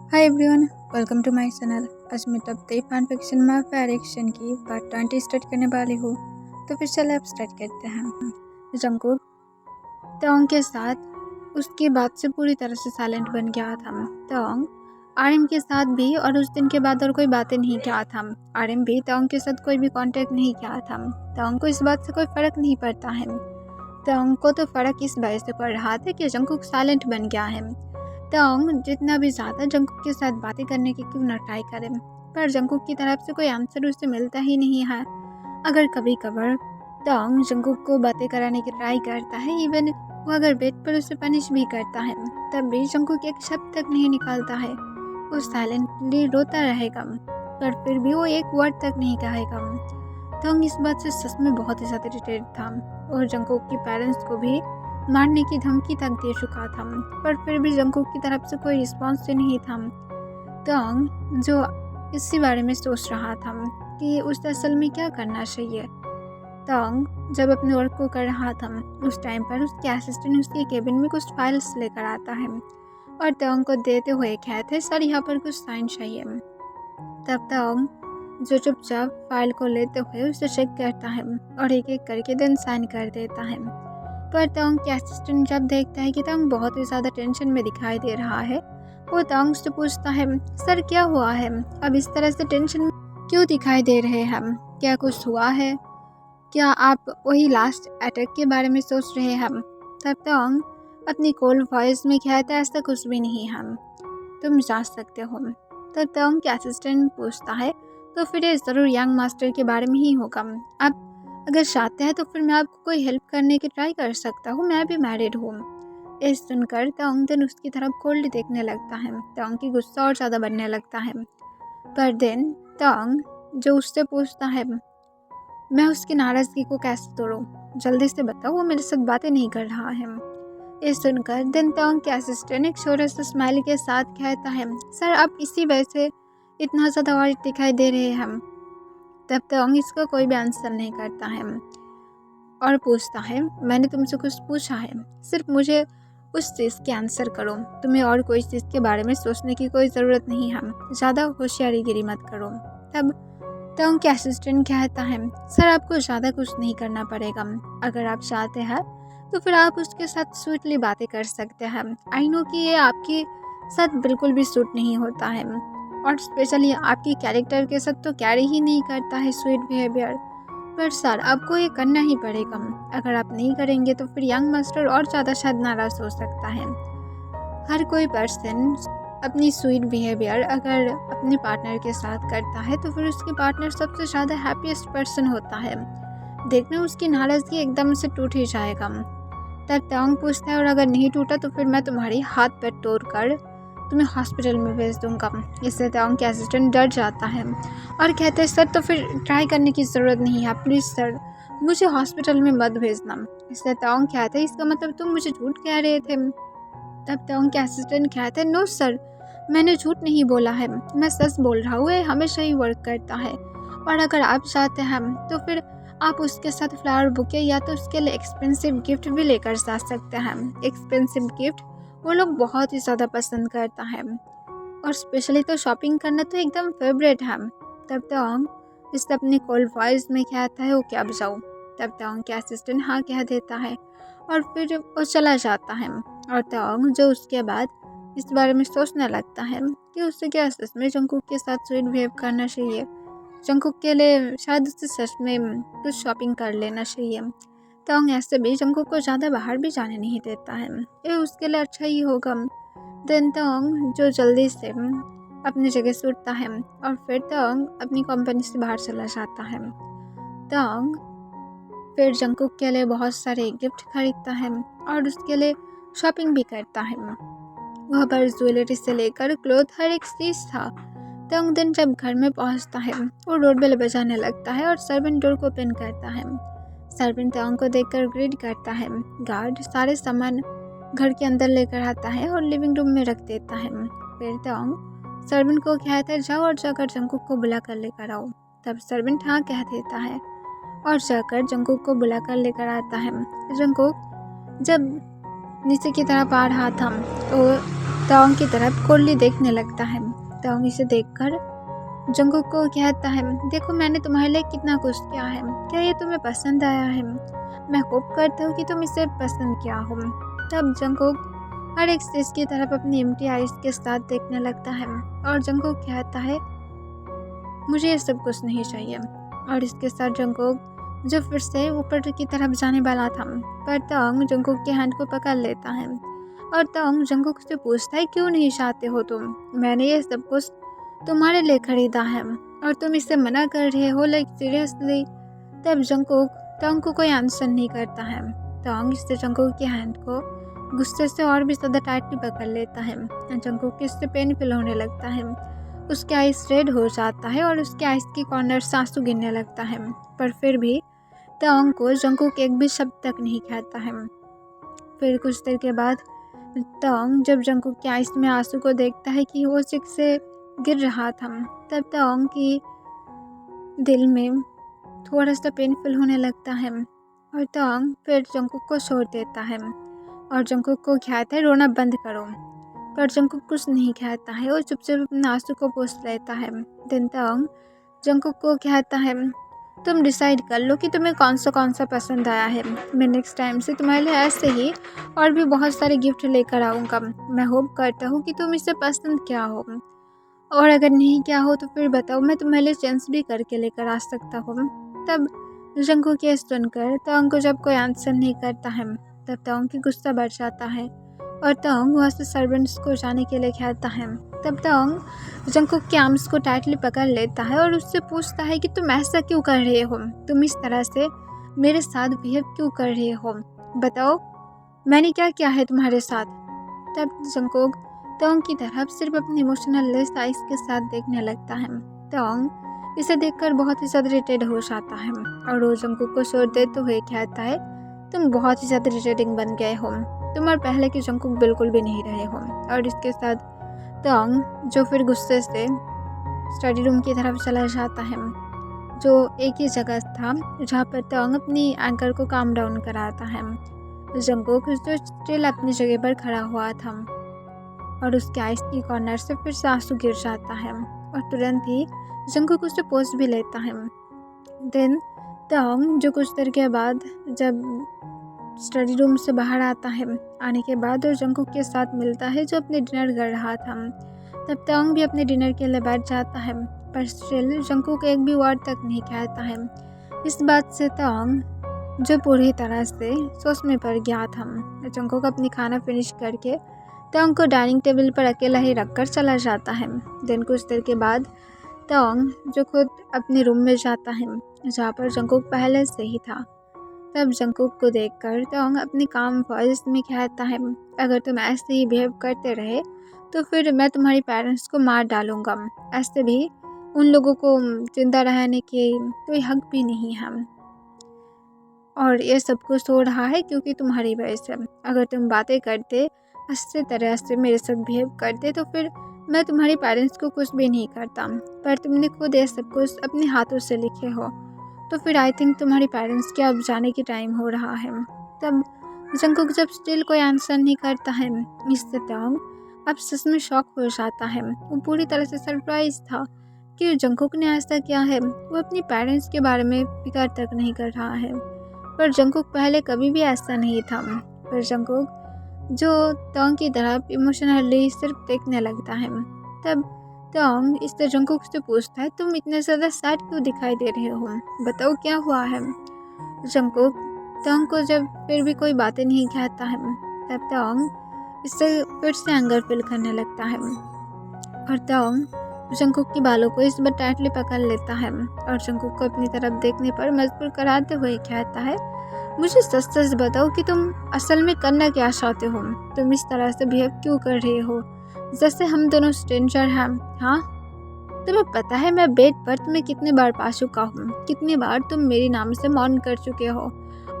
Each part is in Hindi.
Hi everyone, welcome to my channel. आज मैं top 3 fan fiction mafia reaction की पार्ट 20 स्टार्ट करने वाली हूँ। तो फिर चले अब स्टार्ट करते हैं। जंगकुक तोंग के साथ उसकी बात से पूरी तरह से साइलेंट बन गया था। तोंग आर्यन के साथ भी और उस दिन के बाद और कोई बातें नहीं किया था। आर्यन भी तोंग के साथ कोई भी कांटेक्ट नहीं किया था। तोंग को इस बात से कोई फर्क नहीं पड़ता है। तोंग को तो फर्क इस वजह से पड़ रहा था कि जंगकुक साइलेंट बन गया है। तोंग जितना भी ज़्यादा जंगकुक के साथ बातें करने की क्यों ना ट्राई करें, पर जंगकुक की तरफ से कोई आंसर उसे मिलता ही नहीं है। अगर कभी कभार तोंग जंगकुक को बातें कराने की ट्राई करता है, इवन वो अगर बेड पर उसे पनिश भी करता है, तब भी जंगकुक एक शब्द तक नहीं निकालता है। वो साइलेंटली रोता रहेगा, पर फिर भी वो एक वर्ड तक नहीं कहेगा। तोंग इस बात से सच में बहुत ही ज़्यादा इरिटेट था और जंगकुक के पेरेंट्स को भी मारने की धमकी तक दे चुका था, पर फिर भी जंगकुक की तरफ से कोई रिस्पॉन्स तो नहीं था। तोंग जो इसी बारे में सोच रहा था कि उसे असल में क्या करना चाहिए। तोंग जब अपने वर्क को कर रहा था, उस टाइम पर उसके असिस्टेंट उसके केबिन में कुछ फाइल्स लेकर आता है और तोंग को देते हुए कहते हैं, सर यहाँ पर कुछ साइन चाहिए। तब तोंग जो चुपचाप फाइल को लेते हुए उसे चेक करता है और एक एक करके देन साइन कर देता है। पर तोंग के असिस्टेंट जब देखता है कि तोंग बहुत ही ज़्यादा टेंशन में दिखाई दे रहा है, वो तोंग से पूछता है, सर क्या हुआ है, अब इस तरह से टेंशन क्यों दिखाई दे रहे हैं, क्या कुछ हुआ है, क्या आप वही लास्ट अटैक के बारे में सोच रहे हैं। तब तोंग अपनी कोल्ड वॉइस में कहता है, ऐसा कुछ भी नहीं है, तुम जा सकते हो। तब तोंग के असिस्टेंट पूछता है, तो फिर ये ज़रूर यंग मास्टर के बारे में ही होगा। आप अगर चाहते हैं तो फिर मैं आपको कोई हेल्प करने की ट्राई कर सकता हूँ, मैं भी मैरिड हूँ। ये सुनकर तोंग दिन उसकी तरफ कोल्ड देखने लगता है। तोंग की गुस्सा और ज़्यादा बढ़ने लगता है। पर दिन तोंग जो उससे पूछता है, मैं उसकी नाराज़गी को कैसे तोड़ूं, जल्दी से बताओ, वो मेरे साथ बातें नहीं कर रहा है। ये सुनकर दिन तोंग के असिस्टेंट एक छोटे से स्माइल के साथ कहता है, सर आप इसी वजह से इतना ज़्यादा और दिखाई दे रहे हैं। तब तोंग इसका कोई भी आंसर नहीं करता है और पूछता है, मैंने तुमसे कुछ पूछा है, सिर्फ मुझे उस चीज़ के आंसर करो, तुम्हें और कोई चीज़ के बारे में सोचने की कोई ज़रूरत नहीं है, ज़्यादा होशियारीगिरी मत करो। तब तोंग के असिस्टेंट कहता है, सर आपको ज़्यादा कुछ नहीं करना पड़ेगा, अगर आप चाहते हैं तो फिर आप उसके साथ स्वीटली बातें कर सकते हैं। आई नो कि ये आपके साथ बिल्कुल भी सूट नहीं होता है और स्पेशली आपकी कैरेक्टर के साथ तो कैरी ही नहीं करता है स्वीट बिहेवियर, पर सर आपको ये करना ही पड़ेगा। अगर आप नहीं करेंगे तो फिर यंग मास्टर और ज़्यादा शायद नाराज़ हो सकता है। हर कोई पर्सन अपनी स्वीट बिहेवियर अगर अपने पार्टनर के साथ करता है तो फिर उसके पार्टनर सबसे ज़्यादा हैप्पीएस्ट पर्सन होता है। देखना उसकी नाराज़गी एकदम से टूट ही जाएगा। तब तोंग पूछता है, और अगर नहीं टूटा तो फिर मैं तुम्हारी हाथ पैर तोड़ कर तुम्हें हॉस्पिटल में भेज दूंगा। इससे तोंग के असिस्टेंट डर जाता है और कहते हैं, सर तो फिर ट्राई करने की ज़रूरत नहीं है, प्लीज़ सर मुझे हॉस्पिटल में मत भेजना। इससे तोंग कहते हैं, इसका मतलब तुम मुझे झूठ कह रहे थे। तब तोंग के असिस्टेंट कहते हैं, नो सर मैंने झूठ नहीं बोला है, मैं सच बोल रहा हूँ, ये हमेशा ही वर्क करता है। और अगर आप चाहते हैं तो फिर आप उसके साथ फ्लावर बुके या तो उसके लिए एक्सपेंसिव गिफ्ट भी लेकर जा सकते हैं। एक्सपेंसिव गिफ्ट वो लोग बहुत ही ज़्यादा पसंद करता है और स्पेशली तो शॉपिंग करना तो एकदम फेवरेट है। तब तोंग इस अपनी कोल्ड वॉइस में कहता है, ओके अब जाओ। तब तोंग के असिस्टेंट हाँ कह देता है और फिर वो चला जाता है। और तोंग जो उसके बाद इस बारे में सोचने लगता है कि उससे क्या सच में जंगकुक के साथ स्वीट बिहेव करना चाहिए। जंगकुक के लिए शायद उसे सच में कुछ शॉपिंग कर लेना चाहिए। तोंग ऐसे भी जंगकुक को ज़्यादा बाहर भी जाने नहीं देता है, ये उसके लिए अच्छा ही होगा। देन तोंग जो जल्दी से अपनी जगह से उठता है और फिर तोंग अपनी कंपनी से बाहर चला जाता है। तोंग फिर जंगकुक के लिए बहुत सारे गिफ्ट खरीदता है और उसके लिए शॉपिंग भी करता है। वहाँ पर ज्वेलरी से लेकर क्लोथ हर एक चीज़ था। तोंग दिन जब घर में पहुँचता है वो डोरबेल बजाने लगता है और सर्वेंट डोर को ओपन करता है। सर्वेंट तोंग को देखकर ग्रीट करता है। गार्ड सारे सामान घर के अंदर लेकर आता है और लिविंग रूम में रख देता है। फिर तोंग सर्वेंट को कहता है, जाओ और जाकर जंगकुक को बुला कर लेकर आओ। तब सर्वेंट हाँ कह देता है और जाकर जंगकुक को बुला कर लेकर आता है। जंगकुक जब नीचे की तरफ आ रहा था तो तोंग की तरफ कोल्ली देखने लगता है। तोंग इसे देखकर जंगकुक को कहता है, देखो मैंने तुम्हारे लिए कितना कुछ किया है, क्या ये तुम्हें पसंद आया है? मैं होप करता हूँ कि तुम इसे पसंद किया हो। तब जंगकुक हर एक चीज़ की तरफ अपनी एम्प्टी आइज के साथ देखने लगता है और जंगकुक कहता है, मुझे ये सब कुछ नहीं चाहिए। और इसके साथ जंगकुक जो फिर से ऊपर की तरफ जाने वाला था, पर तोंग जंगकुक के हैंड को पकड़ लेता है और तोंग जंगकुक से पूछता है, क्यों नहीं चाहते हो तुम? मैंने ये सब कुछ तुम्हारे लिए खरीदा है और तुम इससे मना कर रहे हो, लाइक सीरियसली? तब जंगकुक तोंग को कोई आंसर नहीं करता है। तोंग इससे जंगकुक के हैंड को गुस्से से और भी ज़्यादा टाइटली पकड़ लेता है। जंगकुक इससे पेनफुल होने लगता है, उसके आइस रेड हो जाता है और उसके आइस की कॉर्नर से आंसू गिरने लगता है, पर फिर भी तोंग को जंगकुक एक भी शब्द तक नहीं कहता है। फिर कुछ देर के बाद तोंग जब जंगकुक के आइस में आंसू को देखता है कि वो सिक से गिर रहा था, तब तोंग की दिल में थोड़ा सा पेनफुल होने लगता है और तोंग फिर जंगकुक को छोड़ देता है और जंगकुक को कहता है, रोना बंद करो। पर जंगकुक कुछ नहीं कहता है और चुपचाप अपने आंसू को पोंछ लेता है। दिन तोंग जंगकुक को कहता है, तुम डिसाइड कर लो कि तुम्हें कौन सा पसंद आया है। मैं नेक्स्ट टाइम से तुम्हारे लिए ऐसे ही और भी बहुत सारे गिफ्ट लेकर आऊँगा। मैं होप करता हूँ कि तुम इसे पसंद किया हो, और अगर नहीं किया हो तो फिर बताओ, मैं तुम्हारे लिए चेंज भी करके लेकर आ सकता हूँ। तब जंगकुक ये सुनकर तोंग को जब कोई आंसर नहीं करता है, तब तोंग की गुस्सा बढ़ जाता है और तोंग वहाँ से सर्वेंट्स को जाने के लिए कहता है। तब तोंग जंगकुक के आर्म्स को टाइटली पकड़ लेता है और उससे पूछता है कि तुम ऐसा क्यों कर रहे हो? तुम इस तरह से मेरे साथ बिहेव क्यों कर रहे हो? बताओ, मैंने क्या किया है तुम्हारे साथ? तब जंगकुक तोंग की तरफ सिर्फ अपनी इमोशनल लेस आइज के साथ देखने लगता है। तोंग इसे देखकर बहुत ही ज़्यादा इरिटेट हो जाता है और वो जंगकुक को छोड़ देते हुए कहता है, तुम बहुत ही ज़्यादा इरिटेटिंग बन गए हो, तुम और पहले की जंगकुक बिल्कुल भी नहीं रहे हो। और इसके साथ तोंग जो फिर गुस्से से स्टडी रूम की तरफ चला जाता है, जो एक ही जगह था जहाँ पर तोंग अपनी एंकर को काम डाउन कराता है। जंगकुक जो स्टिल अपनी जगह पर खड़ा हुआ था और उसके आइस की कॉर्नर से फिर से आंसू गिर जाता है और तुरंत ही जंगकुक उसे पोंछ भी लेता है। देन तोंग जो कुछ देर के बाद जब स्टडी रूम से बाहर आता है, आने के बाद और जंगकुक के साथ मिलता है जो अपने डिनर कर रहा था, तब तोंग भी अपने डिनर के लिए बैठ जाता है, पर स्टिल जंगकुक एक भी वर्ड तक नहीं कहता है। इस बात से तोंग जो पूरी तरह से सोच में पड़ गया था। जंगकुक अपनी खाना फिनिश करके तोंग को डाइनिंग टेबल पर अकेला ही रखकर चला जाता है। दिन कुछ देर के बाद तोंग जो खुद अपने रूम में जाता है जहाँ पर जंगकुक पहले से ही था। तब जंगकुक को देखकर तोंग अपनी काम वॉइस में कहता है, अगर तुम ऐसे ही बिहेव करते रहे तो फिर मैं तुम्हारी पेरेंट्स को मार डालूँगा। ऐसे भी उन लोगों को जिंदा रहने के कोई हक भी नहीं है, और ये सब कुछ हो रहा है क्योंकि तुम्हारी वजह से। अगर तुम बातें करते अच्छे तरह से मेरे साथ बिहेव करते तो फिर मैं तुम्हारी पेरेंट्स को कुछ भी नहीं करता, पर तुमने खुद ये सब कुछ अपने हाथों से लिखे हो, तो फिर आई थिंक तुम्हारी पेरेंट्स के अब जाने की टाइम हो रहा है। तब जंगकुक जब स्टिल कोई आंसर नहीं करता है, इससे तोंग अब सच में शॉक हो जाता है। वो पूरी तरह से सरप्राइज था कि जंगकुक ने ऐसा किया है। वो अपनी पेरेंट्स के बारे में फिक्र तक नहीं कर रहा है, पर जंगकुक पहले कभी भी ऐसा नहीं था। पर जंगकुक जो तोंग की तरफ इमोशनली सिर्फ देखने लगता है। तब तोंग इस तरह जंगकुक से पूछता है, तुम इतने ज़्यादा सैड क्यों दिखाई दे रहे हो? बताओ क्या हुआ है? जंगकुक तोंग को जब फिर भी कोई बातें नहीं कहता है, तब तोंग इससे फिर से एंगर फील करने लगता है और तोंग जंगकुक की बालों को इस बार टाइटली पकड़ लेता है और जंगकुक को अपनी तरफ देखने पर मजबूर कराते हुए कहता है, मुझे सच सच बताओ कि तुम असल में करना क्या चाहते हो? तुम इस तरह से बिहेव क्यों कर रहे हो जैसे हम दोनों स्ट्रेंजर हैं? हाँ, तुम्हें पता है मैं बेड पर तुम्हें कितने बार पा चुका हूँ, कितनी बार तुम मेरे नाम से मौन कर चुके हो,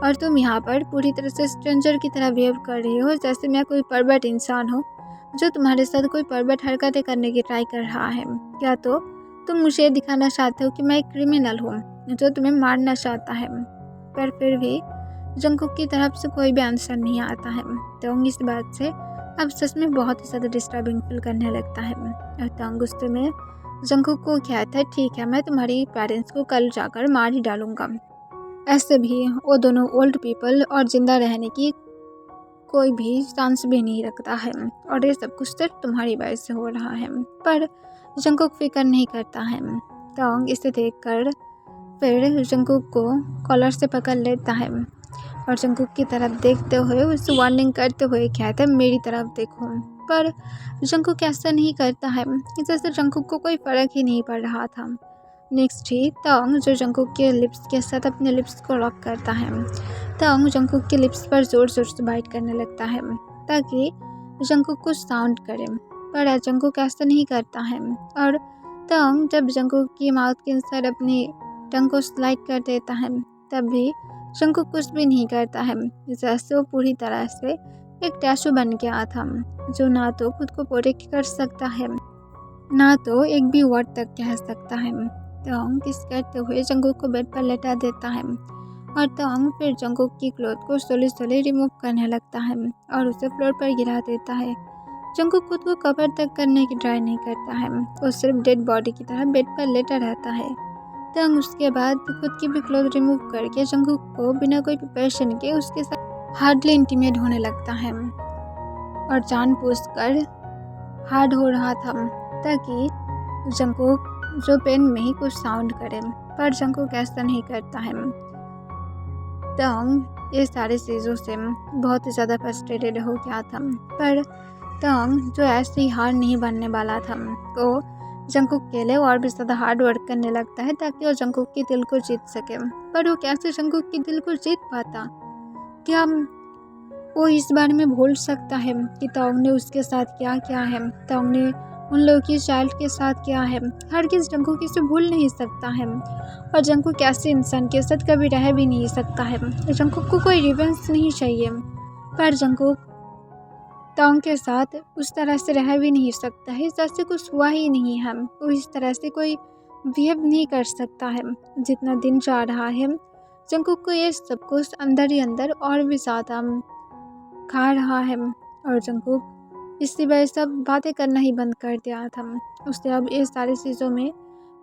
और तुम यहाँ पर पूरी तरह से स्ट्रेंजर की तरह बिहेव कर रही हो जैसे मैं कोई परवर्ट इंसान हूँ जो तुम्हारे साथ कोई परवर्ट हरकतें करने की ट्राई कर रहा है। क्या तो तुम मुझे ये दिखाना चाहते हो कि मैं एक क्रिमिनल हूँ जो तुम्हें मारना चाहता है? पर फिर भी जंगकुक की तरफ से कोई भी आंसर नहीं आता है। तोंग इस बात से अब सच में बहुत ही ज़्यादा डिस्टर्बिंग फील करने लगता है। और तंग गुस्से में जंगकुक को कहता है, ठीक है, मैं तुम्हारी पेरेंट्स को कल जाकर मार ही डालूंगा। ऐसे भी वो दोनों ओल्ड पीपल और जिंदा रहने की कोई भी चांस भी नहीं रखता है, और ये सब कुछ सिर्फ तुम्हारी वजह से हो रहा है। पर जंगकुक फिक्र नहीं करता है। तंग इसे देखकर फिर जंगकुक को कॉलर से पकड़ लेता है और जंगकुक की तरफ देखते हुए उसे वार्निंग करते हुए कहता है, मेरी तरफ देखो। पर जंगकुक ऐसा नहीं करता है, जैसे जंगकुक को कोई फर्क ही नहीं पड़ रहा था। नेक्स्ट ही तंग जो जंगकुक के लिप्स के साथ अपने लिप्स को लॉक करता है। तंग जंगकुक के लिप्स पर जोर जोर से बाइट करने लगता है ताकि जंगकुक कुछ साउंड करे, पर जंगकुक ऐसा नहीं करता है। और तंग जब जंगकुक की माउथ के अंदर अपनी टंग को स्लाइड कर देता है, तब भी जंगकुक कुछ भी नहीं करता है, जैसे वो पूरी तरह से एक टैटू बन गया था, जो ना तो खुद को प्रोटेक्ट कर सकता है, ना तो एक भी वर्ड तक कह सकता है। तंग किस करते हुए जंगकुक को बेड पर लेटा देता है और तंग फिर जंगकुक की क्लॉथ को स्लोली स्लोली रिमूव करने लगता है और उसे फ्लोर पर गिरा देता है। जंगकुक खुद को कवर तक करने की ट्राई नहीं करता है, वो सिर्फ डेड बॉडी की तरह बेड पर लेटा रहता है। तंग उसके बाद खुद की भी क्लॉथ रिमूव करके जंगकुक को बिना कोई प्रिपरेशन के उसके साथ हार्डली इंटीमेट होने लगता है और जानबूझकर हार्ड हो रहा था ताकि जंगकुक जो पेन में ही कुछ साउंड करे, पर जंगकुक ऐसा नहीं करता है। तंग ये सारी चीज़ों से बहुत ही ज़्यादा फ्रस्ट्रेटेड हो गया था, पर तंग जो ऐसे ही हार नहीं बनने वाला था, तो जंगकुक के लिए और भी ज़्यादा हार्ड वर्क करने लगता है ताकि वो जंगकुक के दिल को जीत सके। पर वो कैसे जंगकुक के दिल को जीत पाता? क्या वो इस बारे में भूल सकता है कि तंग ने उसके साथ क्या किया है, तंग ने उन लोगों की चाइल्ड के साथ किया है? हरगिज़ जंगकुक इसे भूल नहीं सकता है, और जंगकुक ऐसे इंसान के साथ कभी रह भी नहीं सकता है। जंगकुक को कोई रिवेंज नहीं चाहिए, पर जंगकुक तंग के साथ उस तरह से रह भी नहीं सकता है जैसे कुछ हुआ ही नहीं है। वो इस तरह से कोई बिहेव नहीं कर सकता है। जितना दिन जा रहा है, जंगकुक को ये सब कुछ अंदर ही अंदर और भी ज़्यादा खा रहा है, और जंगकुक इसी वजह से अब बातें करना ही बंद कर दिया था। उसे अब ये सारी चीज़ों में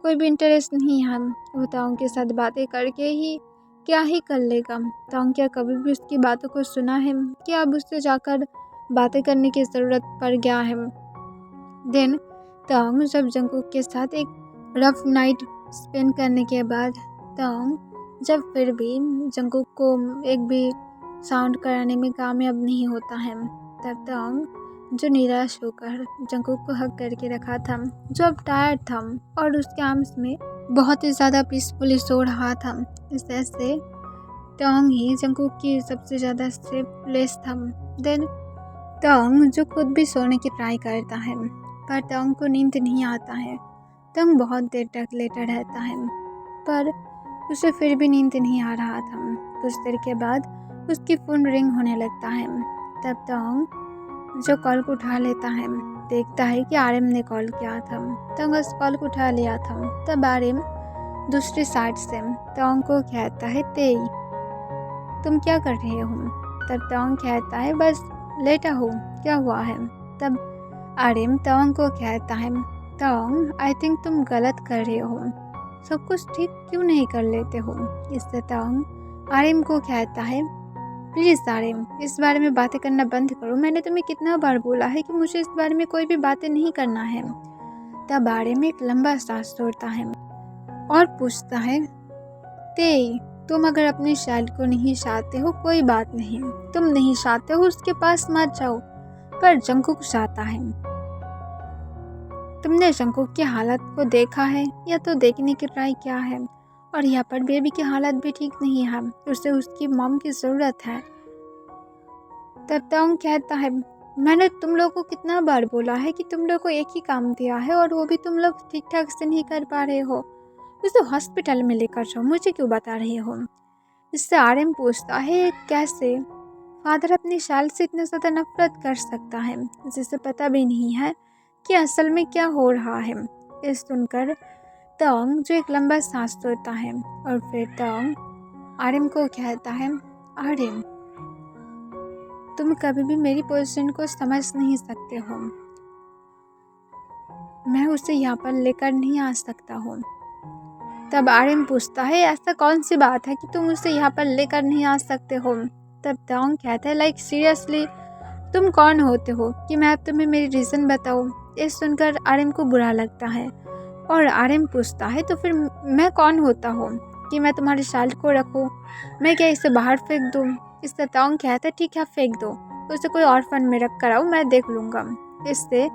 कोई भी इंटरेस्ट नहीं है। वो तंग के साथ बातें करके ही क्या ही कर लेगा? तंग क्या कभी भी उसकी बातों को सुना है? क्या अब उससे जाकर बातें करने की ज़रूरत पड़ गया है? देन तंग जब जंगकुक के साथ एक रफ नाइट स्पेंड करने के बाद तंग जब फिर भी जंगकुक को एक भी साउंड कराने में कामयाब नहीं होता है, तब तंग जो निराश होकर जंगकुक को हग करके रखा था, जो अब टायर्ड था और उसके आर्म्स में बहुत ही ज़्यादा पीसफुली सो रहा था, इस तरह से तंग ही जंगकुक की सबसे ज़्यादा सेफ प्लेस था। देन तंग जो खुद भी सोने की ट्राई करता है, पर तंग को नींद नहीं आता है। तंग बहुत देर तक लेटा रहता है, पर उसे फिर भी नींद नहीं आ रहा था। कुछ देर के बाद उसकी फ़ोन रिंग होने लगता है। तब तंग जो कॉल को उठा लेता है, देखता है कि आर्यन ने कॉल किया था। तंग उस कॉल को उठा लिया था। तब आर्यन दूसरी साइड से तंग को कहता है, तेई तुम क्या कर रहे हो? तब तंग कहता है, बस लेटा हूँ, क्या हुआ है? तब आर्यन तंग को कहता है, तंग आई थिंक तुम गलत कर रहे हो, सब कुछ ठीक क्यों नहीं कर लेते हो? इससे तंग आर्यन को कहता है, प्लीज़ आर्यन इस बारे में बातें करना बंद करो, मैंने तुम्हें कितना बार बोला है कि मुझे इस बारे में कोई भी बातें नहीं करना है। तब आर्यन एक लंबा सांस छोड़ता है और पूछता है, तेई तुम अगर अपने चाइल्ड को नहीं चाहते हो कोई बात नहीं, तुम नहीं चाहते हो उसके पास मत जाओ, पर जंगकुक चाहता है। तुमने जंगकुक की हालत को देखा है या तो देखने की ट्राई किया है, और यहाँ पर बेबी की हालत भी ठीक नहीं है, उसे उसकी मॉम की ज़रूरत है। तब तंग कहता है, मैंने तुम लोग को कितना बार बोला है कि तुम लोग को एक ही काम दिया है और वो भी तुम लोग ठीक ठाक से नहीं कर पा रहे हो, उसे हॉस्पिटल में लेकर जाओ, मुझे क्यों बता रहे हो? इससे आर्यन पूछता है, कैसे फादर अपनी चाइल्ड से इतना ज़्यादा नफरत कर सकता है जिसे पता भी नहीं है कि असल में क्या हो रहा है? ये सुनकर तंग जो एक लंबा सांस छोड़ता है और फिर तंग आर्यन को कहता है, आर्यन तुम कभी भी मेरी पोजीशन को समझ नहीं सकते हो। मैं उसे यहाँ पर लेकर नहीं आ सकता हूँ। तब आर्यन पूछता है ऐसा कौन सी बात है कि तुम उसे यहाँ पर लेकर नहीं आ सकते हो। तब ताओंग कहता है लाइक सीरियसली तुम कौन होते हो कि मैं अब तुम्हें मेरी रीज़न बताऊँ। ये सुनकर आर्यन को बुरा लगता है और आर्यन पूछता है तो फिर मैं कौन होता हूँ कि मैं तुम्हारे चाइल्ड को रखूँ, मैं क्या इसे बाहर फेंक दूँ। इससे ताओंग कहता है ठीक है फेंक दो, उसे कोई ऑर्फन में रख कर आओ, मैं देख लूँगा। इससे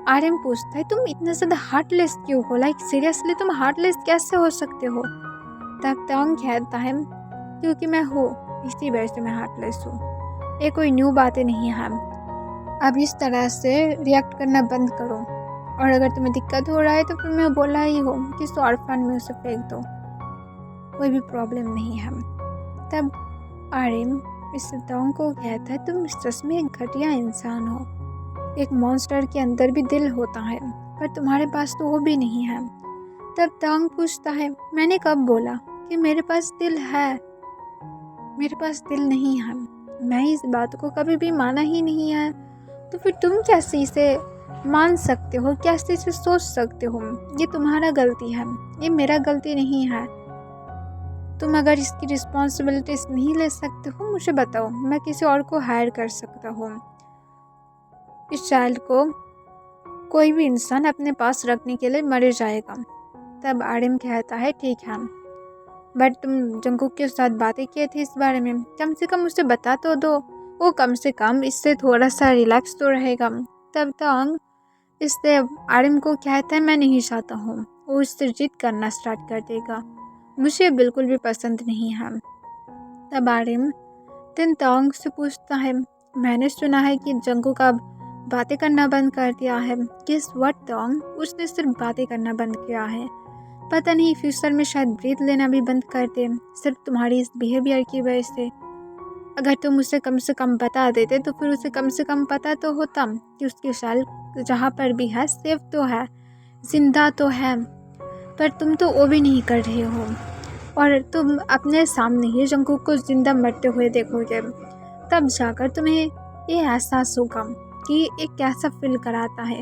आर्यन पूछता है तुम इतना ज़्यादा हार्टलेस क्यों हो, लाइक सीरियसली तुम हार्टलेस कैसे हो सकते हो। तब ताओंग कहता है क्योंकि मैं हूँ, इसी वजह से मैं हार्टलेस हूँ, ये कोई न्यू बातें नहीं है। अब इस तरह से रिएक्ट करना बंद करो और अगर तुम्हें दिक्कत हो रहा है तो फिर मैं बोला ही हूँ कि इस ऑर्फन में उसे फेंक दो, कोई भी प्रॉब्लम नहीं है। तब आर्यन इस ताओंग को कहता है तुम सच में एक घटिया इंसान हो, एक मॉन्स्टर के अंदर भी दिल होता है पर तुम्हारे पास तो वो भी नहीं है। तब ताओंग पूछता है मैंने कब बोला कि मेरे पास दिल है, मेरे पास दिल नहीं है, मैं इस बात को कभी भी माना ही नहीं है। तो फिर तुम कैसे इसे मान सकते हो, कैसे इसे सोच सकते हो। ये तुम्हारा गलती है, ये मेरा गलती नहीं है। तुम अगर इसकी रिस्पॉन्सिबिलिटीज नहीं ले सकते हो मुझे बताओ, मैं किसी और को हायर कर सकता हूँ। इस चाइल्ड को कोई भी इंसान अपने पास रखने के लिए मर जाएगा। तब आर्यन कहता है ठीक है बट तुम जंगकुक के साथ बातें किए थे इस बारे में, कम से कम उसे बता तो दो, वो कम से कम इससे थोड़ा सा रिलैक्स तो रहेगा। तब ताओंग इससे आर्यन को कहता है मैं नहीं चाहता हूँ, वो इससे जिद करना स्टार्ट कर देगा, मुझे बिल्कुल भी पसंद नहीं है। तब आर्यन दिन ताओंग से पूछता है मैंने सुना है कि जंगकुक अब बातें करना बंद कर दिया है। गेस व्हाट ताओंग, उसने सिर्फ बातें करना बंद किया है, पता नहीं फ्यूचर में शायद ब्रीथ लेना भी बंद कर दे, सिर्फ तुम्हारी इस बिहेवियर की वजह से। अगर तुम उसे कम से कम बता देते तो फिर उसे कम से कम पता तो होता कि उसकी शाल जहाँ पर भी है सेफ तो है, जिंदा तो है, पर तुम तो वो भी नहीं कर रहे हो और तुम अपने सामने ही जंगकुक को जिंदा मरते हुए देखोगे। तब जाकर तुम्हें ये एहसास होगा कि ये कैसा फील कराता है,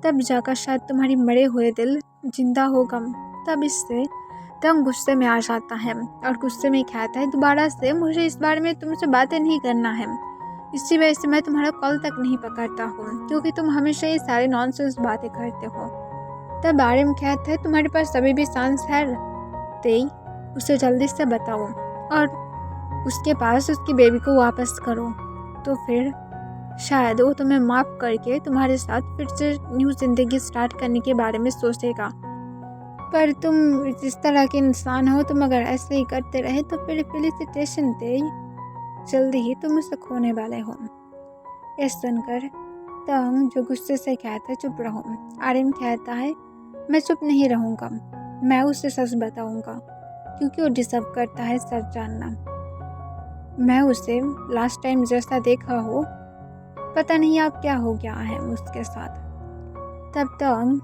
तब जाकर शायद तुम्हारी मरे हुए दिल जिंदा होगा। तब इससे तंग गुस्से में आ जाता है और गुस्से में कहता है दोबारा से मुझे इस बारे में तुमसे बातें नहीं करना है, इसी वजह से मैं तुम्हारा कॉल तक नहीं पकड़ता हूँ क्योंकि तुम हमेशा ये सारे नॉनसेंस बातें करते हो। तब आर्यन कहता है तुम्हारे पास अभी भी चांस है, ते उसे जल्दी से बताओ और उसके पास उसकी बेबी को वापस करो, तो फिर शायद वो तुम्हें माफ़ करके तुम्हारे साथ फिर से न्यू ज़िंदगी स्टार्ट करने के बारे में सोचेगा। पर तुम जिस तरह के इंसान हो, तुम अगर ऐसे ही करते रहे तो फिर फेलिसिटेशन थे, जल्दी ही तुम उसे खोने वाले हो। ये सुनकर ताओंग जो गुस्से से कहता है चुप रहो, आर्यन कहता है मैं चुप नहीं रहूँगा, मैं उसे सच बताऊँगा क्योंकि वो डिजर्व करता है सच जानना। मैं उसे लास्ट टाइम जैसा देखा हो, पता नहीं अब क्या हो गया है उसके साथ। तब ताओंग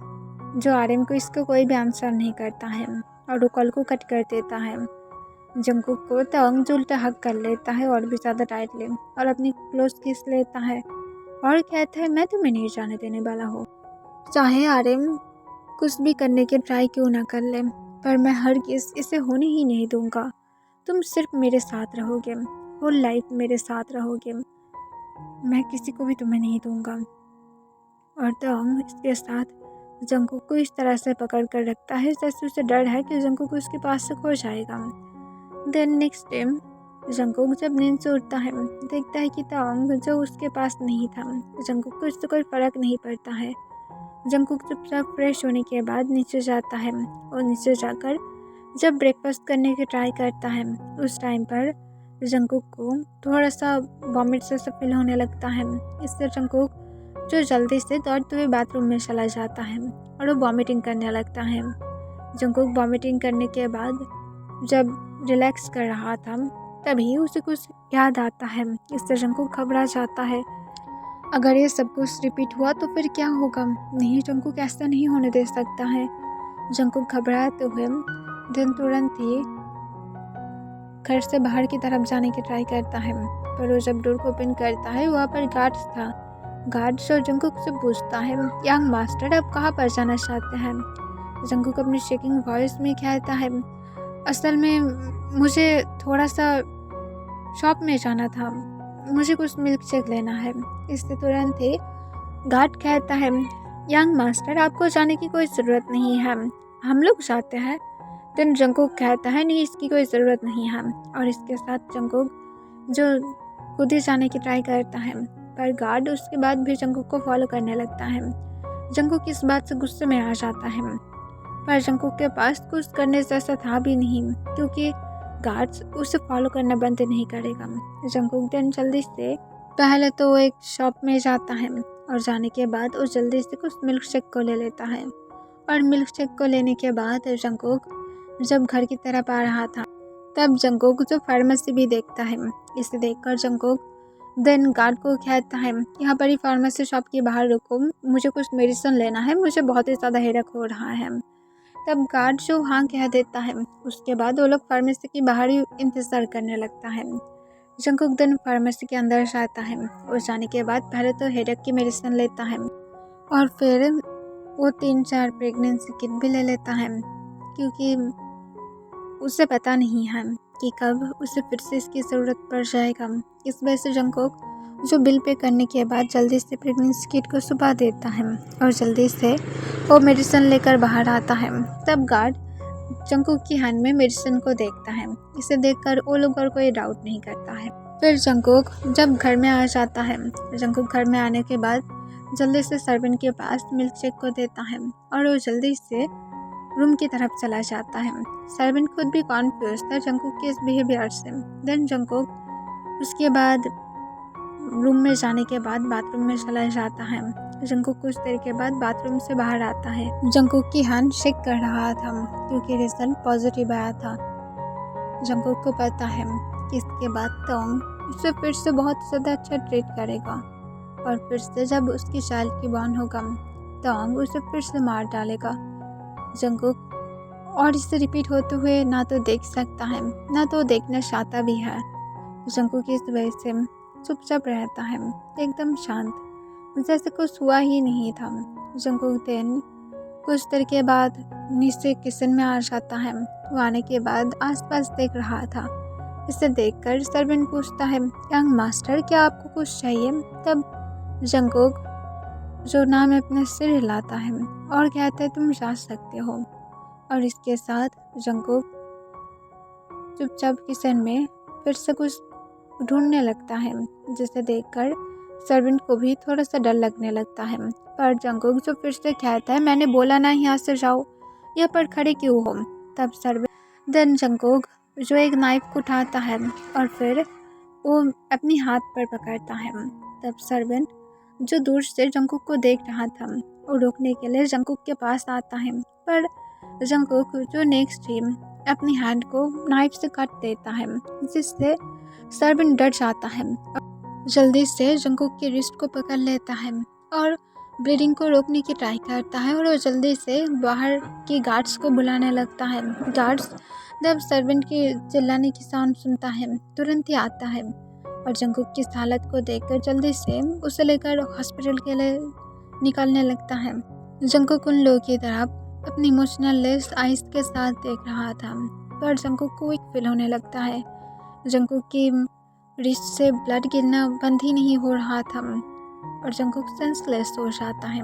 जो आर्यन को इसका कोई भी आंसर नहीं करता है और वो कॉल को कट कर देता है। जंगकुक को ताओंग जो उल्टा हक कर लेता है और भी ज़्यादा टाइटली और अपनी क्लोज किस लेता है और कहता है मैं तुम्हें नहीं जाने देने वाला हूँ, चाहे आर्यन कुछ भी करने के ट्राई क्यों ना कर ले, पर मैं हरगिज़ इसे होने ही नहीं दूंगा। तुम सिर्फ मेरे साथ रहोगे, होल लाइफ मेरे साथ रहोगे, मैं किसी को भी तुम्हें नहीं दूंगा। और ताओंग इसके साथ जंगकुक को इस तरह से पकड़ कर रखता है जैसे उसे डर है कि जंगकुक उसके पास से खो जाएगा। देन नेक्स्ट टाइम जंगकुक जब नींद से उठता है देखता है कि ताओंग जो उसके पास नहीं था। जंगकुक को इससे कोई फ़र्क नहीं पड़ता है। जंगकुक चुपचाप फ्रेश होने के बाद नीचे जाता है और नीचे जाकर जब ब्रेकफास्ट करने की ट्राई करता है उस टाइम पर जंगकुक को थोड़ा सा वॉमिट से फील होने लगता है। इससे जंगकुक जो जल्दी से दौड़ते हुए बाथरूम में चला जाता है और वो वॉमिटिंग करने लगता है। जंगकुक वॉमिटिंग करने के बाद जब रिलैक्स कर रहा था तभी उसे कुछ याद आता है। इससे जंगकुक घबरा जाता है, अगर ये सब कुछ रिपीट हुआ तो फिर क्या होगा। नहीं, जंगकुक ऐसा नहीं होने दे सकता है। जंगकुक घबराते हुए दिन तुरंत ही घर से बाहर की तरफ जाने की ट्राई करता है पर वो जब डोर को ओपन करता है वहाँ पर गार्ड्स था। गार्ड्स और जंगकुक से पूछता है, यंग मास्टर आप कहाँ पर जाना चाहते हैं? जंगकुक अपनी शेकिंग वॉइस में कहता है, असल में मुझे थोड़ा सा शॉप में जाना था, मुझे कुछ मिल्क शेक लेना है। इससे तुरंत ही गार्ड कहता है, यंग मास्टर आपको जाने की कोई ज़रूरत नहीं है, हम लोग जाते हैं। देन जंगकुक कहता है, नहीं इसकी कोई ज़रूरत नहीं है। और इसके साथ जंगकुक जो खुद ही जाने की ट्राई करता है, पर गार्ड उसके बाद भी जंगकुक को फॉलो करने लगता है। जंगकुक इस बात से गुस्से में आ जाता है, पर जंगकुक के पास कुछ करने जैसा था भी नहीं, क्योंकि गार्ड्स उसे फॉलो करना बंद नहीं करेगा। जंगकुक दिन जल्दी से पहले तो वो एक शॉप में जाता है और जाने के बाद वो जल्दी से कुछ मिल्क शेक को ले लेता है। और मिल्क शेक को लेने के बाद जंगकुक जब घर की तरफ आ रहा था तब जंगकुक जो फार्मेसी भी देखता है। इसे देखकर जंगकुक देन गार्ड को कहता है, यहाँ पर ही फार्मेसी शॉप के बाहर रुको, मुझे कुछ मेडिसिन लेना है, मुझे बहुत ही ज़्यादा हेडेक हो रहा है। तब गार्ड जो हाँ कह देता है, उसके बाद वो लोग फार्मेसी के बाहर ही इंतज़ार करने लगता है। जंगकुक दिन फार्मेसी के अंदर जाता है और जाने के बाद पहले तो हेडेक की मेडिसिन लेता है और फिर वो 3-4 प्रेगनेंसी किट भी ले लेता है, क्योंकि उसे पता नहीं है कि कब उसे फिर से इसकी ज़रूरत पड़ जाएगा। इस वजह से जंगकुक जो बिल पे करने के बाद जल्दी से प्रेगनेंसी किट को सुबह देता है और जल्दी से वो मेडिसिन लेकर बाहर आता है। तब गार्ड जंगकुक की हैंड में मेडिसिन को देखता है। इसे देखकर वो लोग और कोई डाउट नहीं करता है। फिर जंगकुक जब घर में आ जाता है, जंगकुक घर में आने के बाद जल्दी से सर्वेंट के पास मिल्क शेक को देता है और वो जल्दी से रूम की तरफ चला जाता है। सर्वेंट खुद भी कॉन्फ्यूज था जंगकुक के इस बिहेवियर से। देन जंगकुक उसके बाद रूम में जाने के बाद बाथरूम में चला जाता है। जंगकुक कुछ देर के बाद बाथरूम से बाहर आता है। जंगकुक की हैंड शेक कर रहा था क्योंकि रिजल्ट पॉजिटिव आया था। जंगकुक को पता है कि इसके बाद तोंग उसे फिर से बहुत ज़्यादा अच्छा ट्रीट करेगा और फिर से जब उसकी चाइल्ड की बॉर्न होगा तोंग उसे फिर से मार डालेगा। जंगकुक और इसे रिपीट होते हुए ना तो देख सकता है ना तो देखना चाहता भी है। जंगकुक इस वजह से चुपचाप रहता है, एकदम शांत, जैसे कुछ हुआ ही नहीं था। जंगकुक देन कुछ देर के बाद नीचे किचन में आ जाता है। वो आने के बाद आसपास देख रहा था। इसे देखकर सर्वेंट पूछता है, यंग मास्टर क्या आपको कुछ चाहिए? तब जंगकुक जो नाम है अपने सिर हिलाता है और कहता है, तुम जा सकते हो। और इसके साथ जंगकुक चुपचाप किचन में फिर से कुछ ढूंढने लगता है, जिसे देखकर सर्वेंट को भी थोड़ा सा डर लगने लगता है। पर जंगकुक जो फिर से कहता है, मैंने बोला ना यहाँ से जाओ, यहाँ पर खड़े क्यों हो? तब सर्वेंट देन जंगकुक जो एक नाइफ उठाता है और फिर वो अपनी हाथ पर पकड़ता है। तब सर्वेंट जो दूर से जंगकुक को देख रहा था वो रोकने के लिए जंगकुक के पास आता है, पर जंगकुक जो नेक्स्ट ही अपनी हैंड को नाइफ से काट देता है, जिससे सर्वेंट डर जाता है। जल्दी से जंगकुक की रिस्ट को पकड़ लेता है और ब्लीडिंग को रोकने की ट्राई करता है और वो जल्दी से बाहर की गार्ड्स को बुलाने लगता है। गार्ड्स जब सर्वेंट की चिल्लाने की साउंड सुनता है तुरंत ही आता है और जंगकुक की हालत को देखकर जल्दी से उसे लेकर हॉस्पिटल के लिए निकलने लगता है। जंगकुक उन लोगों की तरफ अपनी इमोशनल लेस आइज के साथ देख रहा था, पर जंगकुक को वीक फील होने लगता है। जंगकुक की रिस्ट से ब्लड गिरना बंद ही नहीं हो रहा था और जंगकुक सेंसलेस हो जाता है।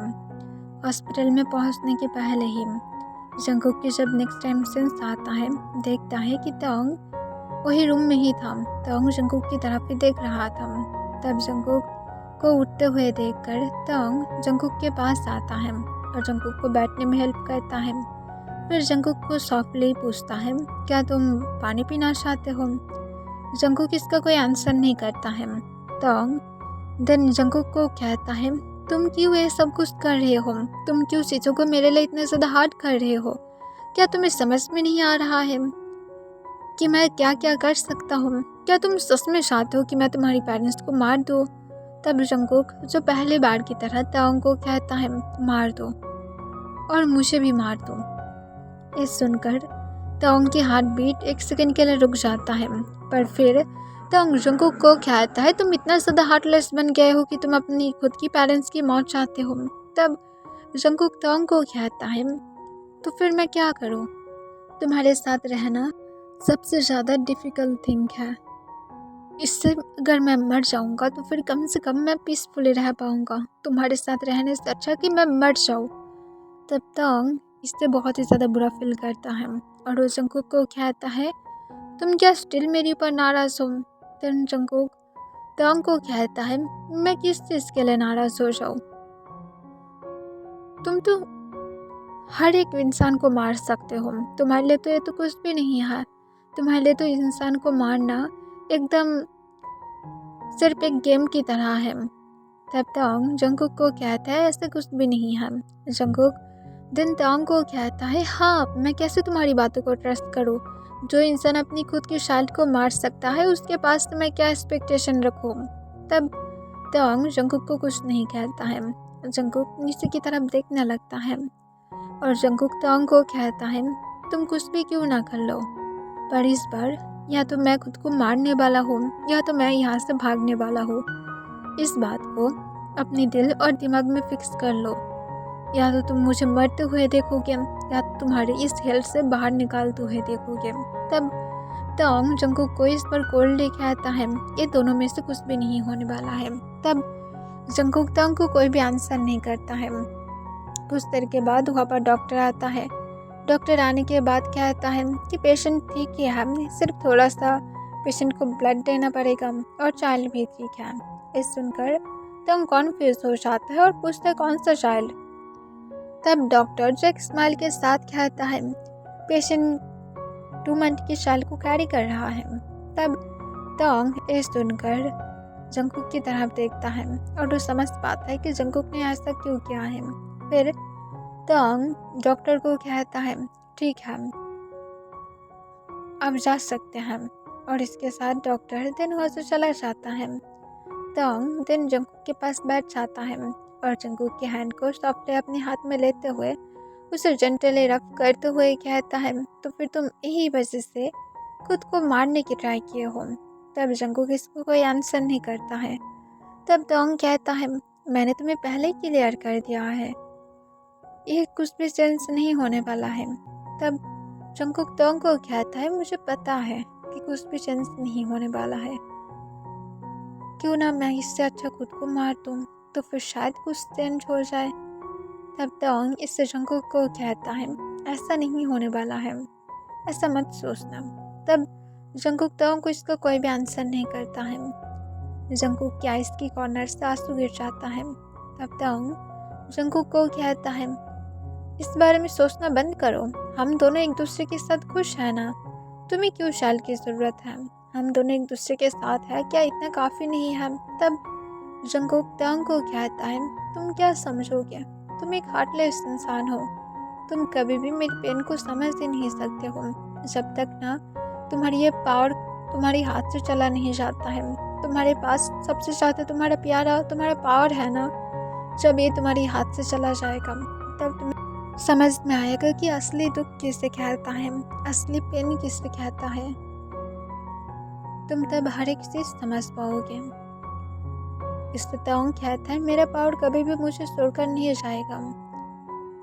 हॉस्पिटल में पहुंचने के पहले ही जंगकुक की जब नेक्स्ट टाइम सेंस आता है, देखता है कि तोंग वही रूम में ही था। तोंग जंगकुक की तरफ ही देख रहा था। तब जंगकुक को उठते हुए देखकर तोंग जंगकुक के पास आता है और जंगकुक को बैठने में हेल्प करता है। फिर जंगकुक को सॉफ्टली पूछता है, क्या तुम पानी पीना चाहते हो? जंगकुक इसका कोई आंसर नहीं करता है। तोंग देन जंगकुक को कहता है, तुम क्यों ये सब कुछ कर रहे हो? तुम क्यों चीज़ों को मेरे लिए इतना ज़्यादा हार्ड कर रहे हो? क्या तुम्हें समझ में नहीं आ रहा है कि मैं क्या क्या कर सकता हूँ? क्या तुम सच में चाहते हो कि मैं तुम्हारी पेरेंट्स को मार दूँ? तब जंगकुक जो पहले बार की तरह तोंग को कहता है, मार दो और मुझे भी मार दो। ये सुनकर तोंग की हार्ट बीट एक सेकंड के लिए रुक जाता है, पर फिर तंग जंकुक को कहता है तुम इतना ज़्यादा हार्टलेस बन गए हो कि तुम अपनी खुद की पेरेंट्स की मौत चाहते हो। तब जंकुक तंग को कहता है तो फिर मैं क्या करूँ, तुम्हारे साथ रहना सबसे ज़्यादा डिफ़िकल्ट थिंग है। इससे अगर मैं मर जाऊँगा तो फिर कम से कम मैं पीसफुली रह पाऊँगा। तुम्हारे साथ रहने से अच्छा कि मैं मर जाऊँ। तब तंग इससे बहुत ही ज़्यादा बुरा फील करता है और वो जंकुक को कहता है तुम क्या स्टिल मेरे ऊपर नाराज़ हो। तब जंकुक तंग को कहता है मैं किस चीज़ के लिए नाराज़ हो जाऊँ, तुम तो हर एक इंसान को मार सकते हो, तुम्हारे लिए तो ये तो कुछ भी नहीं है। तुम्हारे लिए तो इंसान को मारना एकदम सिर्फ एक गेम की तरह है। तब तंग जंकुक को कहता है ऐसे कुछ भी नहीं है। जंकुक दिन तंग को कहता है हाँ, मैं कैसे तुम्हारी बातों को ट्रस्ट करूँ। जो इंसान अपनी खुद की चाइल्ड को मार सकता है उसके पास तो मैं क्या एक्सपेक्टेशन रखूँ। तब तंग जंकुक को कुछ नहीं कहता है। जंकुक नीचे की तरफ देखने लगता है और जंकुक तंग को कहता है तुम कुछ भी क्यों ना कर लो, पर इस बार या तो मैं खुद को मारने वाला हूँ या तो मैं यहाँ से भागने वाला हूँ। इस बात को अपने दिल और दिमाग में फिक्स कर लो, या तो तुम मुझे मरते हुए देखोगे या तुम्हारे इस हेल्थ से बाहर निकालते हुए देखोगे। तब तंग जंकुक को इस पर कोल्डली कहता है ये दोनों में से कुछ भी नहीं होने वाला है। तब जंकुक तंग को कोई भी आंसर नहीं करता है। कुछ देर के बाद वहाँ पर डॉक्टर आता है। डॉक्टर आने के बाद कहता है कि पेशेंट ठीक ही है, सिर्फ थोड़ा सा पेशेंट को ब्लड देना पड़ेगा और चाइल्ड भी ठीक है। इस सुनकर तंग कॉन्फ्यूज हो जाता है और पूछता है कौन सा चाइल्ड। तब डॉक्टर जो एक स्माइल के साथ कहता है पेशेंट 2 मंथ की चाइल्ड को कैरी कर रहा है। तब तंग ये सुनकर जंकुक की तरफ देखता है और वो समझ पाता है कि जंकुक ने ऐसा क्यों किया है। फिर तंग डॉक्टर को कहता है ठीक है, आप जा सकते हैं, और इसके साथ डॉक्टर दिन वहाँ से चला जाता है। तंग दिन जंकुक के पास बैठ जाता है और जंकुक के हैंड को सॉफ्टली अपने हाथ में लेते हुए उसे जेंटली रफ करते हुए कहता है तो फिर तुम यही वजह से खुद को मारने की ट्राई किए हो। तब जंकुक इसको कोई आंसर नहीं करता है। तब तंग कहता है मैंने तुम्हें पहले ही क्लियर कर दिया है, ये कुछ भी चेंज नहीं होने वाला है। तब जंकुक तंग को कहता है मुझे पता है कि कुछ भी चेंज नहीं होने वाला है, क्यों ना मैं इससे अच्छा खुद को मार दूँ तो फिर शायद कुछ चेंज हो जाए। तब तंग इससे जंकुक को कहता है ऐसा नहीं होने वाला है, ऐसा मत सोचना। तब जंकुक तंग को इसका कोई भी आंसर नहीं करता है। जंकुक की आइस की कॉर्नर से आंसू गिर जाता है। तब तंग जंकुक को कहता है इस बारे में सोचना बंद करो, हम दोनों एक दूसरे के साथ खुश हैं ना, तुम्हें क्यों चाइल्ड की ज़रूरत है, हम दोनों एक दूसरे के साथ हैं, क्या इतना काफ़ी नहीं है। तब जंकुक तंग को कहता है तुम क्या समझोगे, तुम एक हार्टलेस इंसान हो, तुम कभी भी मेरी पेन को समझ ही नहीं सकते हो जब तक ना तुम्हारी ये पावर तुम्हारे हाथ से चला नहीं जाता है। तुम्हारे पास सबसे ज़्यादा तुम्हारा प्यारा तुम्हारा पावर है ना, जब ये तुम्हारे हाथ से चला जाएगा तब तुम्हें समझ में आएगा कि असली दुख किसे कहता है, असली पेन किसे कहता है। तुम तब हर एक चीज़ समझ पाओगे। इससे तंग कहता है मेरा पावर कभी भी मुझे छोड़कर नहीं जाएगा,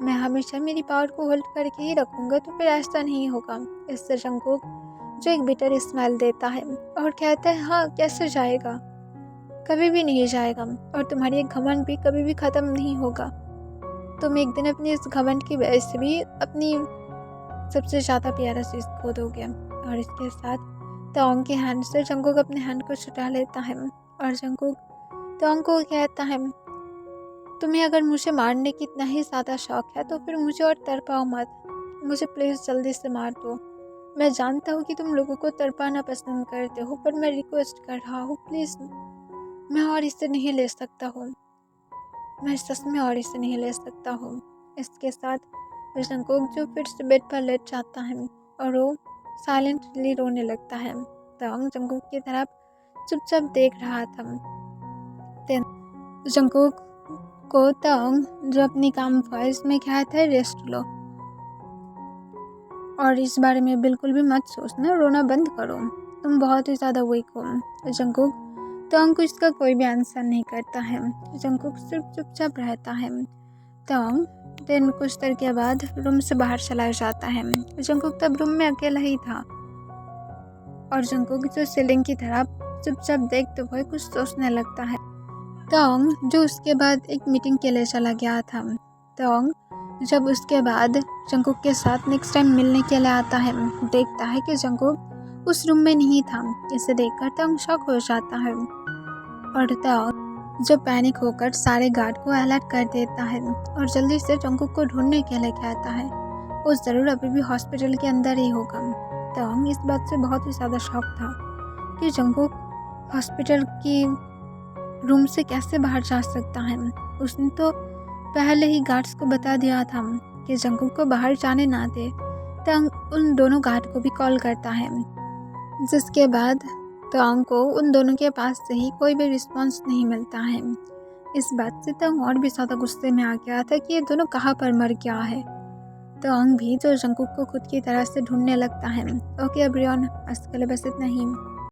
मैं हमेशा मेरी पावर को होल्ड करके ही रखूँगा, तो फिर ऐसा नहीं होगा। इससे जंकुक जो एक बिटर स्माइल देता है और कहता है हाँ कैसे जाएगा, कभी भी नहीं जाएगा, और तुम्हारी एक घमंड भी कभी भी ख़त्म नहीं होगा। तुम एक दिन अपनी इस घमंड की वजह से भी अपनी सबसे ज़्यादा प्यारा चीज़ खो दोगे। और इसके साथ तंग के हैंड से जंकुक अपने हैंड को छुटा लेता है और जंकुक तंग को कहता है तुम्हें अगर मुझे मारने की इतना ही ज़्यादा शौक है तो फिर मुझे और तड़पाओ मत, मुझे प्लीज़ जल्दी से मार दो। मैं जानता हूँ कि तुम लोगों को तड़पाना पसंद करते हो, पर मैं रिक्वेस्ट कर रहा हूँ प्लीज़, मैं और इसे नहीं ले सकता हूँ, मैं सच में और इसे नहीं ले सकता हूँ। इसके साथ जंकुक जो फिर से बेड पर लेट जाता है और वो साइलेंटली रोने लगता है। तंग जंकुक की तरफ चुपचाप देख रहा था। जंकुक को तंग जो अपनी काम वॉइस में कहता है रेस्ट लो और इस बारे में बिल्कुल भी मत सोचना, रोना बंद करो। तुम बहुत ही ज़्यादा वीक हो। जंगकुक तोंग को इसका कोई भी आंसर नहीं करता है। जंगकुक सिर्फ चुपचाप रहता है। तोंग दिन कुछ देर के बाद रूम से बाहर चला जाता है। जंगकुक तब रूम में अकेला ही था और जंगकुक जो सीलिंग की तरफ चुपचाप देखते हुए कुछ सोचने लगता है। तोंग जो उसके बाद एक मीटिंग के लिए चला गया था। तोंग जब उसके बाद जंगकुक के साथ नेक्स्ट टाइम मिलने के लिए आता है, देखता है कि जंगकुक उस रूम में नहीं था। इसे देखकर तोंग शॉक हो जाता है और तोंग जो पैनिक होकर सारे गार्ड को अलर्ट कर देता है और जल्दी से जंगकुक को ढूंढने के लिए कहता है। वो ज़रूर अभी भी हॉस्पिटल के अंदर ही होगा। तोंग इस बात से बहुत ही ज़्यादा शॉक था कि जंगकुक हॉस्पिटल की रूम से कैसे बाहर जा सकता है। उसने तो पहले ही गार्ड्स को बता दिया था कि जंगकुक को बाहर जाने ना दे। तोंग उन दोनों गार्ड को भी कॉल करता है, जिसके बाद तोंग को उन दोनों के पास से ही कोई भी रिस्पॉन्स नहीं मिलता है। इस बात से तोंग और भी ज़्यादा गुस्से में आ गया था कि ये दोनों कहाँ पर मर गया है। तोंग भी जो जंगकुक को खुद की तरह से ढूंढने लगता है। ओके एवरीवन, आज के लिए बस इतना ही।